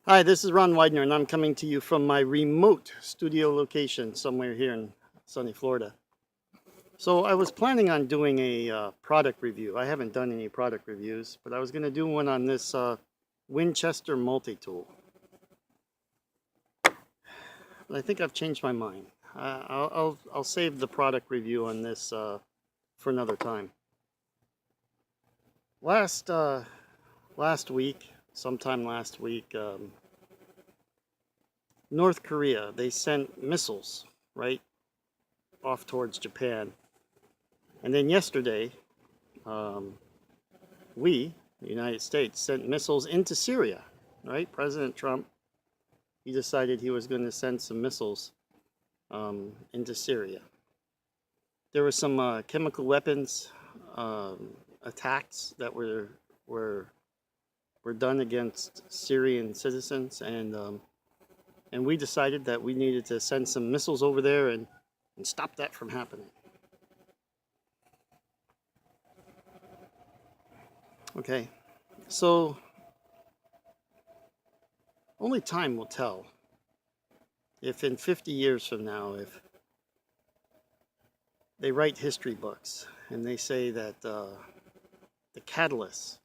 Hi, this is Ron Widener, and I'm coming to you from my remote studio location somewhere here in sunny Florida. So I was planning on doing a product review. I haven't done any product reviews, but I was going to do one on this Winchester multi-tool. But I think I've changed my mind. I'll save the product review on this for another time. Last week, sometime last week, North Korea, they sent missiles right off towards Japan. And then yesterday, the United States, sent missiles into Syria, right? President Trump, he decided he was going to send some missiles into Syria. There were some chemical weapons attacks that were done against Syrian citizens, and we decided that we needed to send some missiles over there and stop that from happening. Okay, so only time will tell if in 50 years from now, if they write history books and they say that the catalyst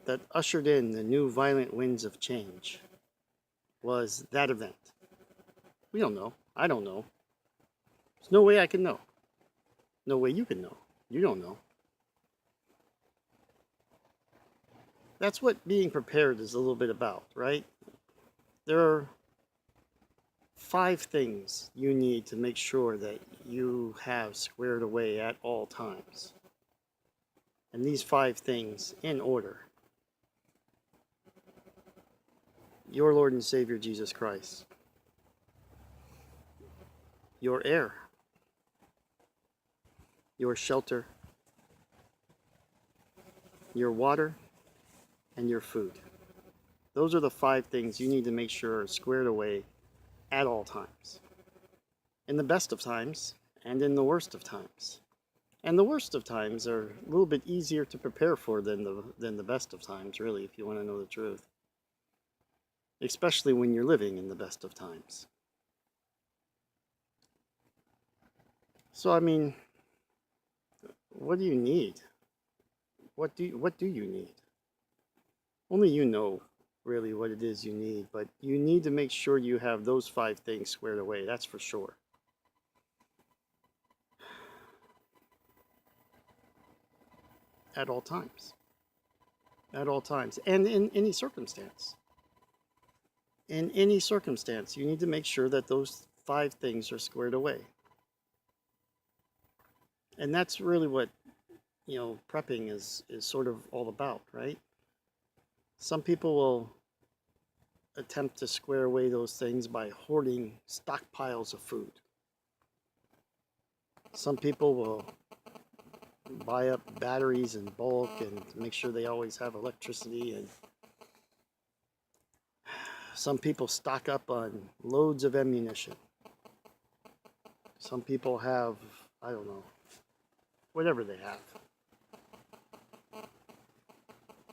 that ushered in the new violent winds of change was that event. We don't know. I don't know. There's no way I can know. No way you can know. You don't know. That's what being prepared is a little bit about, right? There are 5 things you need to make sure that you have squared away at all times. And these 5 things in order: your Lord and Savior Jesus Christ, your air, your shelter, your water, and your food. Those are the 5 things you need to make sure are squared away at all times. In the best of times and in the worst of times. And the worst of times are a little bit easier to prepare for than the best of times, really, if you want to know the truth. Especially when you're living in the best of times. So, I mean, what do you need? What do you need? Only you know really what it is you need, but you need to make sure you have those 5 things squared away, that's for sure. At all times. At all times. And in any circumstance. In any circumstance, you need to make sure that those 5 things are squared away. And that's really what, prepping is sort of all about, right? Some people will attempt to square away those things by hoarding stockpiles of food. Some people will buy up batteries in bulk and make sure they always have electricity, and some people stock up on loads of ammunition. Some people have, I don't know, whatever they have.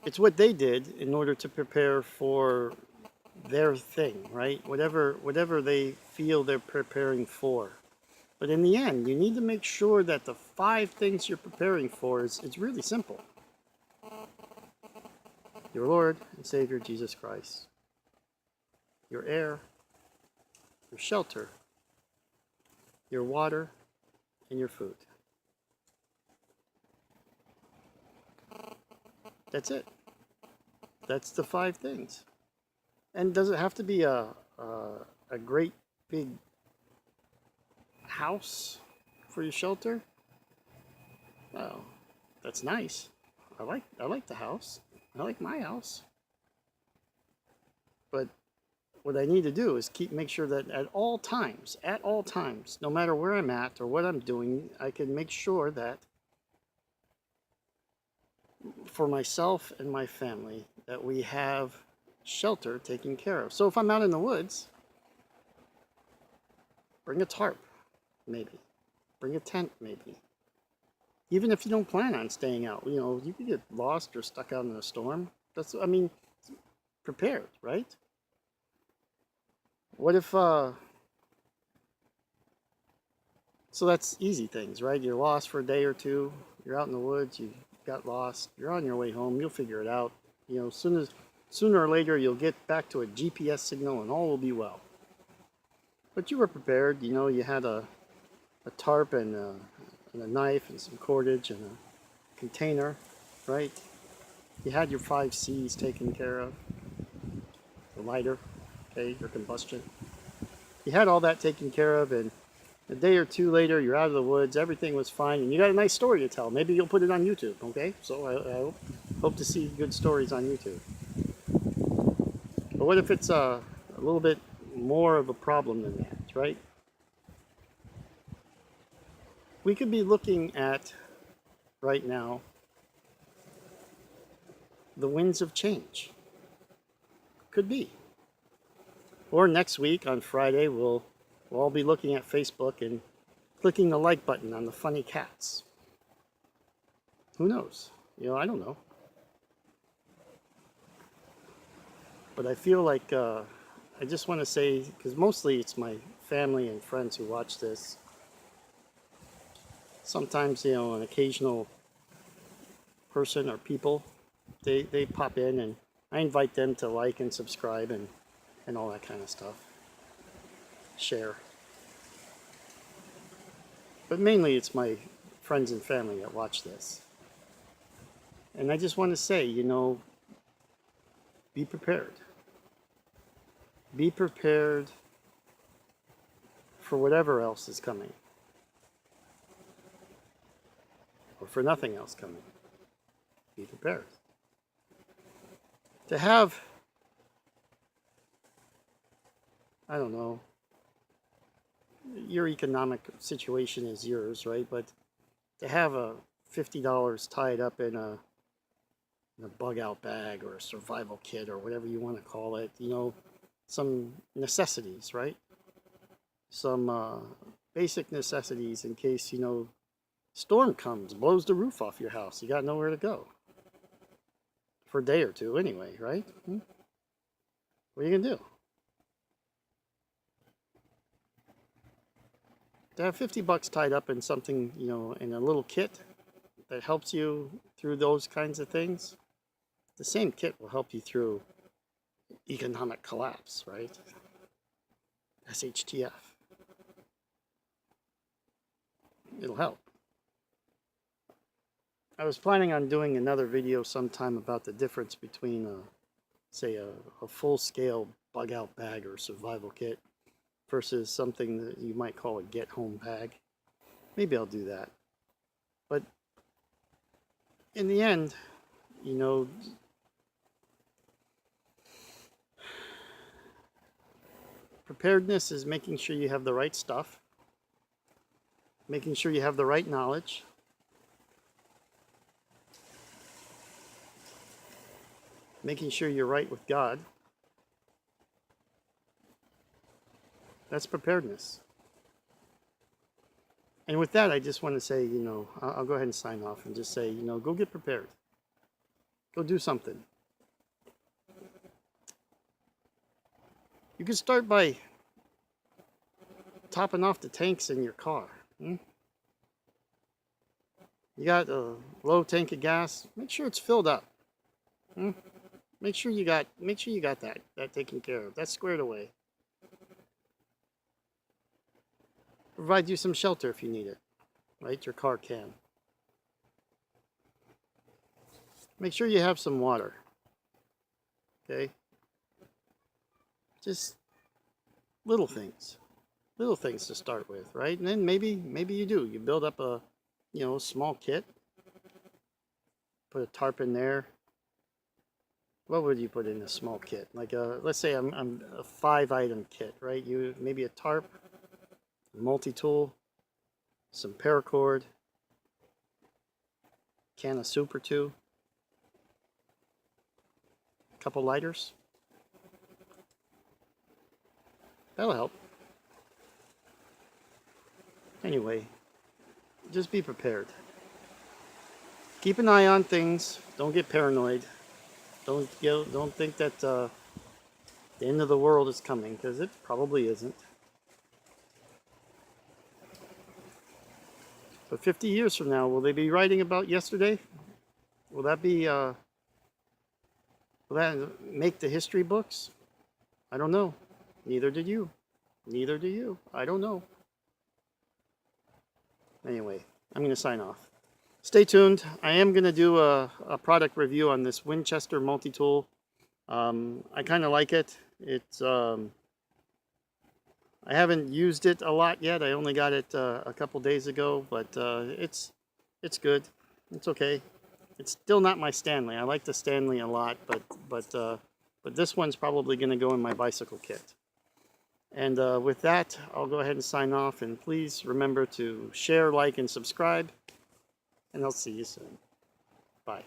It's what they did in order to prepare for their thing, right? Whatever they feel they're preparing for. But in the end, you need to make sure that the 5 things you're preparing for it's really simple. Your Lord and Savior Jesus Christ. Your air, your shelter, your water, and your food. That's it. That's the 5 things. And does it have to be a great big house for your shelter? Well, that's nice. I like the house. I like my house. But what I need to do is make sure that at all times, no matter where I'm at or what I'm doing, I can make sure that for myself and my family that we have shelter taken care of. So if I'm out in the woods, bring a tarp, maybe. Bring a tent, maybe. Even if you don't plan on staying out, you could get lost or stuck out in a storm. prepared, right? What if, so that's easy things, right? You're lost for a day or two. You're out in the woods. You got lost. You're on your way home. You'll figure it out. You know, sooner or later, you'll get back to a GPS signal and all will be well. But you were prepared. You know, you had a tarp and a knife and some cordage and a container, right? You had your 5 C's taken care of. The lighter, okay, your combustion. You had all that taken care of, and a day or two later, you're out of the woods, everything was fine, and you got a nice story to tell. Maybe you'll put it on YouTube, okay? So I hope to see good stories on YouTube. But what if it's a little bit more of a problem than that, right? We could be looking at, right now, the winds of change. Could be. Or next week on Friday, we'll all be looking at Facebook and clicking the like button on the funny cats. Who knows? You know, I don't know. But I feel like I just want to say, because mostly it's my family and friends who watch this. Sometimes, you know, an occasional person or people, they pop in, and I invite them to like and subscribe and all that kind of stuff. Share. But mainly it's my friends and family that watch this. And I just want to say, you know, be prepared. Be prepared for whatever else is coming. Or for nothing else coming. Be prepared. To have, I don't know, your economic situation is yours, right? But to have a $50 tied up in a bug out bag or a survival kit or whatever you want to call it, you know, some necessities, right? Some basic necessities in case, you know, storm comes, blows the roof off your house. You got nowhere to go. For a day or two anyway, right? What are you going to do? To have 50 bucks tied up in something, you know, in a little kit that helps you through those kinds of things, the same kit will help you through economic collapse, right? SHTF. It'll help. I was planning on doing another video sometime about the difference between, say, a full-scale bug-out bag or survival kit versus something that you might call a get-home bag. Maybe I'll do that. But in the end, you know, preparedness is making sure you have the right stuff, making sure you have the right knowledge, making sure you're right with God. That's preparedness. And with that, I just want to say, you know, I'll go ahead and sign off and just say, you know, go get prepared. Go do something. You can start by topping off the tanks in your car. You got a low tank of gas, make sure it's filled up. Make sure you got that taken care of. That's squared away. Provide you some shelter if you need it, right? Your car can. Make sure you have some water, okay? Just little things to start with, right? And then maybe you do. You build up a, you know, small kit, put a tarp in there. What would you put in a small kit? Like let's say I'm a 5-item kit, right? You maybe a tarp, multi-tool, some paracord, can of soup or two, a couple lighters. That'll help. Anyway, just be prepared. Keep an eye on things. Don't get paranoid. Don't think that the end of the world is coming, because it probably isn't. But 50 years from now, will they be writing about yesterday? Will that be will that make the history books? I don't know. Neither did you. Neither do you. I don't know. Anyway, I'm going to sign off. Stay tuned. I am going to do a product review on this Winchester multi-tool. I kind of like it. It's I haven't used it a lot yet. I only got it a couple days ago, but it's good. It's okay. It's still not my Stanley. I like the Stanley a lot, but this one's probably going to go in my bicycle kit. And with that, I'll go ahead and sign off. And please remember to share, like, and subscribe. And I'll see you soon. Bye.